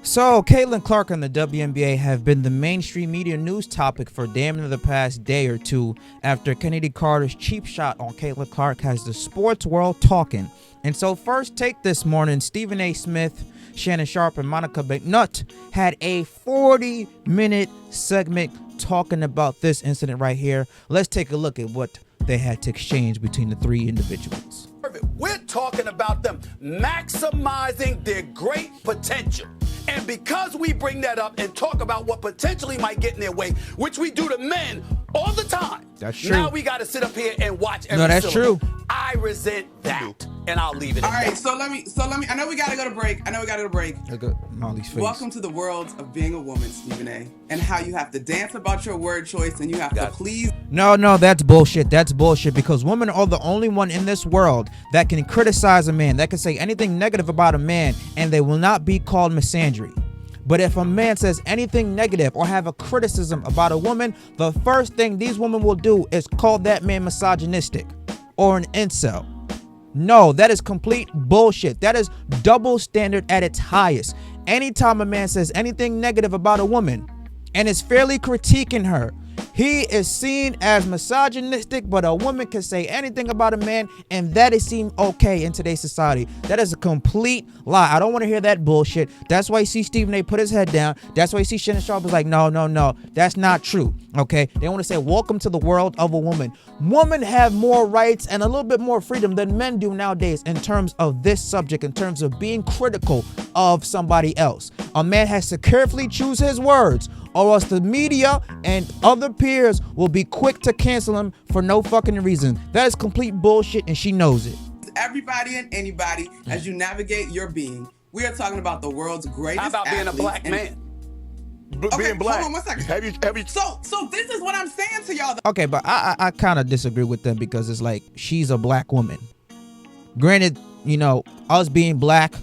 So, Caitlin Clark and the WNBA have been the mainstream media news topic for damn near the past day or two after Kennedy Carter's cheap shot on Caitlin Clark has the sports world talking. And so, first take this morning, Stephen A. Smith, Shannon Sharpe, and Monica Mcnutt had a 40-minute segment talking about this incident right here. Let's take a look at what they had to exchange between the three individuals. We're talking about them maximizing their great potential. And because we bring that up and talk about what potentially might get in their way, which we do to men all the time. That's true. Now we got to sit up here and watch every that's syllable. true. I resent that, and I'll leave it All at right, that. so let me. I know we gotta go to break. Look at Molly's face. Welcome to the world of being a woman, Stephen A. And how you have to dance about your word choice and you have to please. No, that's bullshit. That's bullshit because women are the only one in this world that can criticize a man, that can say anything negative about a man, and they will not be called misandry. But if a man says anything negative or have a criticism about a woman, the first thing these women will do is call that man misogynistic or an incel. No, that is complete bullshit. That is double standard at its highest. Anytime a man says anything negative about a woman and is fairly critiquing her, he is seen as misogynistic, but a woman can say anything about a man and that is seen okay in today's society. That is a complete lie. I don't want to hear that bullshit. That's why you see Stephen A. put his head down. That's why you see Shannon Sharpe was like, no, that's not true. Okay, they want to say welcome to the world of a woman. Women have more rights and a little bit more freedom than men do nowadays in terms of this subject, in terms of being critical of somebody else. A man has to carefully choose his words, or else the media and other peers will be quick to cancel him for no fucking reason. That is complete bullshit, and she knows it. Everybody and anybody as you navigate your being. We are talking about the world's greatest. How about being a black man? Being black. Hold on 1 second. Have you? So this is what I'm saying to y'all. Okay, but I kind of disagree with them because it's like she's a black woman. Granted, us being black,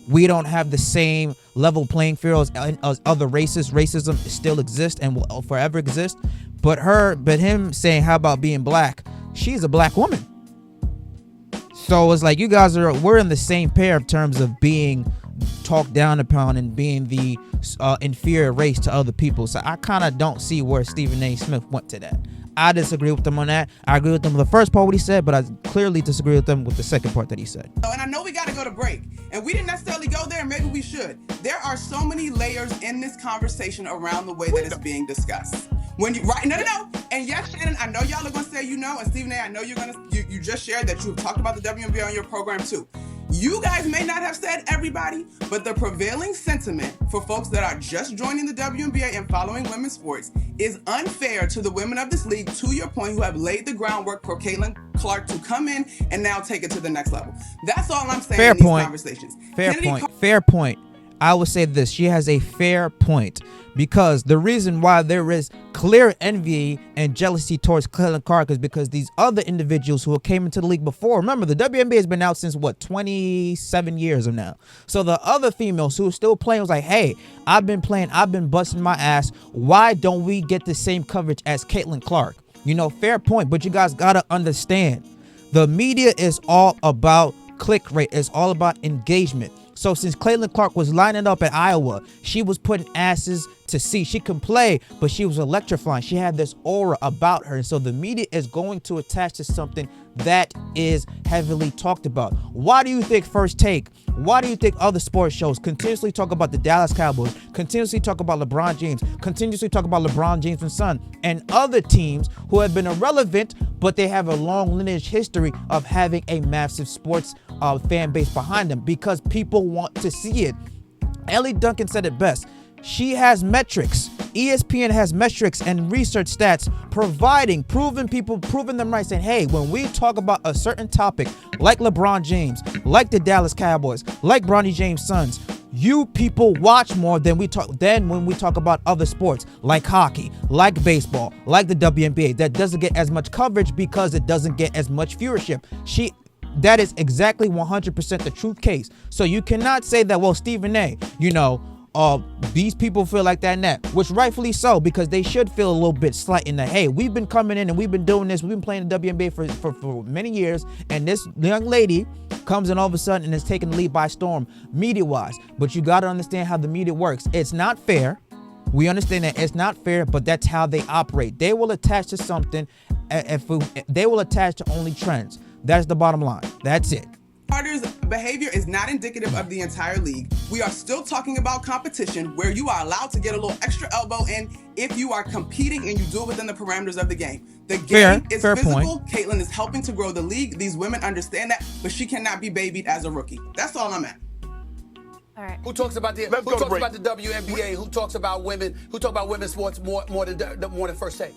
we don't have the same level playing field as other races. Racism still exists and will forever exist. But him saying, how about being black? She's a black woman. So it's like we're in the same pair in terms of being talked down upon and being the inferior race to other people. So I kind of don't see where Stephen A. Smith went to that. I disagree with him on that. I agree with him with the first part what he said, but I clearly disagree with him with the second part that he said. And I know we got to go to break, and we didn't necessarily go there. Maybe we should. There are so many layers in this conversation around the way that it's being discussed. No. And yes, Shannon, I know y'all are gonna say and Stephen A. I know you just shared that you've talked about the WNBA on your program too. You guys may not have said everybody, but the prevailing sentiment for folks that are just joining the WNBA and following women's sports is unfair to the women of this league, to your point, who have laid the groundwork for Caitlin Clark to come in and now take it to the next level. That's all I'm saying. Fair in these point. Conversations. Fair point. I would say this. She has a fair point because the reason why there is clear envy and jealousy towards Caitlin Clark is because these other individuals who came into the league before, remember the WNBA has been out since 27 years of now. So the other females who are still playing was like, hey, I've been playing, I've been busting my ass. Why don't we get the same coverage as Caitlin Clark? Fair point, but you guys gotta understand, the media is all about click rate. It's all about engagement. So since Caitlin Clark was lining up at Iowa, she was putting asses to see. She can play, but she was electrifying. She had this aura about her. And so the media is going to attach to something that is heavily talked about. Why do you think First Take, why do you think other sports shows continuously talk about the Dallas Cowboys, continuously talk about LeBron James, continuously talk about LeBron James and son, and other teams who have been irrelevant, but they have a long lineage history of having a massive sports fan base behind them because people want to see it. Ellie Duncan said it best. She has metrics. ESPN has metrics and research stats proving them right, saying, hey, when we talk about a certain topic like LeBron James, like the Dallas Cowboys, like Bronny James' sons, you people watch more than when we talk about other sports like hockey, like baseball, like the WNBA that doesn't get as much coverage because it doesn't get as much viewership. That is exactly 100% the truth case. So you cannot say that, well, Stephen A., these people feel like that net, which rightfully so, because they should feel a little bit slight in that, hey, we've been coming in and we've been doing this, we've been playing the WNBA for many years, and this young lady comes in all of a sudden and is taking the lead by storm media-wise. But you got to understand how the media works. It's not fair. We understand that it's not fair, but that's how they operate. They will attach to something. They will attach to only trends. That's the bottom line. That's it. Carter's behavior is not indicative of the entire league. We are still talking about competition where you are allowed to get a little extra elbow in if you are competing and you do it within the parameters of the game. The game is fair physical. point. Caitlin is helping to grow the league. These women understand that, but she cannot be babied as a rookie. That's all I'm at. All right. Who talks about the WNBA? Who talks about women? Who talk about women's sports more than First Take?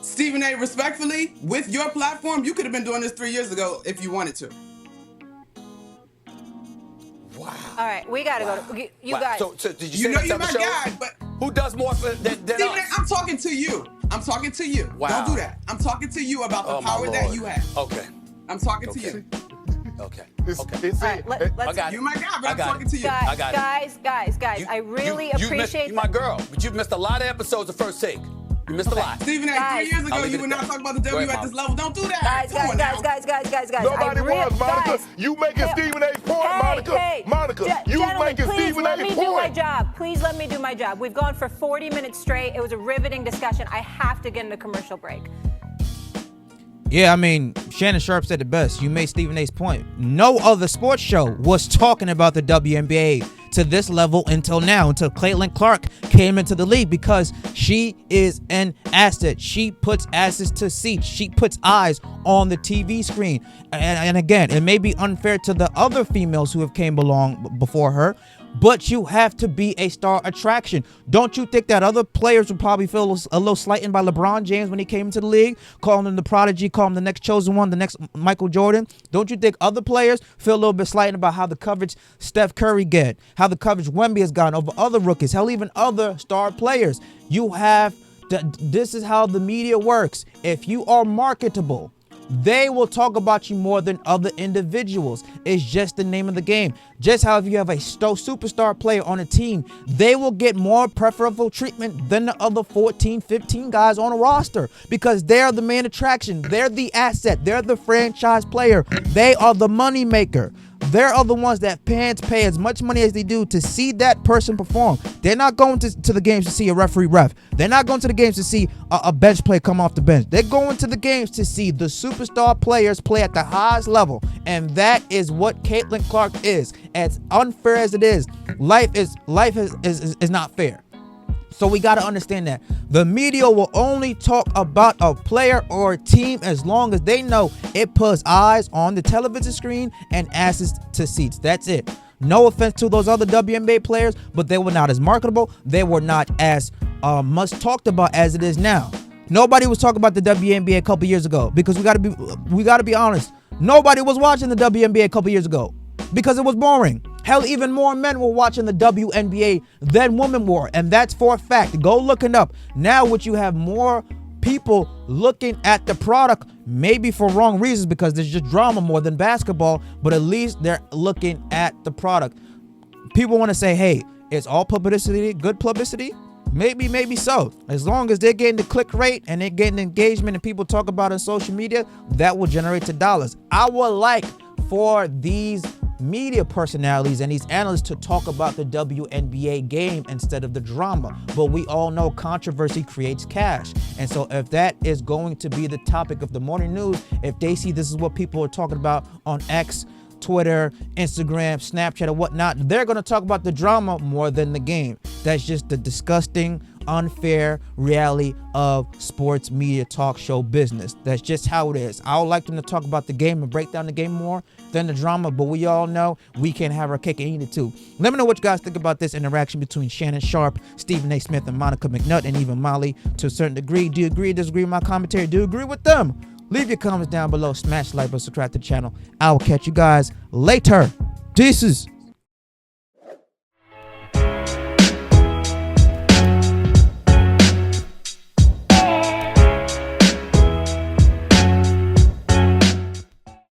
Stephen A., respectfully, with your platform, you could have been doing this 3 years ago if you wanted to. Wow. All right, we gotta go. You guys. So did You know you're my guy, but who does more than Stephen us? A., I'm talking to you. I'm talking to you. Wow. Don't do that. I'm talking to you about the power that you have. Okay. I'm talking to you. Okay. All right, let's. I got it. You're my guy, but I I'm got talking it. to you. I got it. Guys, I really appreciate you're my girl, but you've missed a lot of episodes of First Take. You missed a lot. Stephen A., 3 years ago, you would not talk about the W at this level. Don't do that. Guys. Nobody was, Monica. Guys, You making Stephen A.'s point, Monica. Monica, you gentlemen, making please Stephen let A.'s me point. do my job. Please let me do my job. We've gone for 40 minutes straight. It was a riveting discussion. I have to get in a commercial break. Yeah, I mean, Shannon Sharpe said it best. You made Stephen A's point. No other sports show was talking about the WNBA to this level until now, until Caitlin Clark came into the league, because she is an asset. She puts asses to seats. She puts eyes on the TV screen. And again, it may be unfair to the other females who have came along before her, but you have to be a star attraction. Don't you think that other players would probably feel a little slightened by LeBron James when he came into the league, calling him the prodigy, calling him the next chosen one, the next Michael Jordan? Don't you think other players feel a little bit slightened about how the coverage Steph Curry get, how the coverage Wemby has gotten over other rookies, hell, even other star players? You have this is how the media works. If you are marketable, they will talk about you more than other individuals. It's just the name of the game. Just how if you have a superstar player on a team, they will get more preferable treatment than the other 14, 15 guys on a roster, because they're the main attraction. They're the asset. They're the franchise player. They are the money maker. They're the ones that fans pay as much money as they do to see that person perform. They're not going to the games to see a referee ref. They're not going to the games to see a bench player come off the bench. They're going to the games to see the superstar players play at the highest level. And that is what Caitlin Clark is. As unfair as it is, life is not fair. So we got to understand that the media will only talk about a player or a team as long as they know it puts eyes on the television screen and asses to seats. That's it. No offense to those other WNBA players, but they were not as marketable. They were not as much talked about as it is now. Nobody was talking about the WNBA a couple years ago, because we got to be honest. Nobody was watching the WNBA a couple years ago because it was boring. Hell, even more men were watching the WNBA than women were, and that's for a fact. Go looking up. Now, what you have more people looking at the product, maybe for wrong reasons, because there's just drama more than basketball, but at least they're looking at the product. People want to say, hey, it's all publicity, good publicity. Maybe so. As long as they're getting the click rate and they're getting engagement and people talk about it on social media, that will generate the dollars. I would like for these media personalities and these analysts to talk about the WNBA game instead of the drama. But we all know controversy creates cash. And so if that is going to be the topic of the morning news, if they see this is what people are talking about on X, Twitter, Instagram, Snapchat, or whatnot, they're going to talk about the drama more than the game. That's just the disgusting, unfair reality of sports media talk show business. That's just how it is. I would like them to talk about the game and break down the game more than the drama, but we all know we can't have our cake and eat it too. Let me know what you guys think about this interaction between Shannon Sharpe, Stephen A. Smith, and Monica Mcnutt, and even Molly to a certain degree. Do you agree, disagree with my commentary? Do you agree with them? Leave your comments down below. Smash like, but subscribe to the channel. I will catch you guys later. Deuces.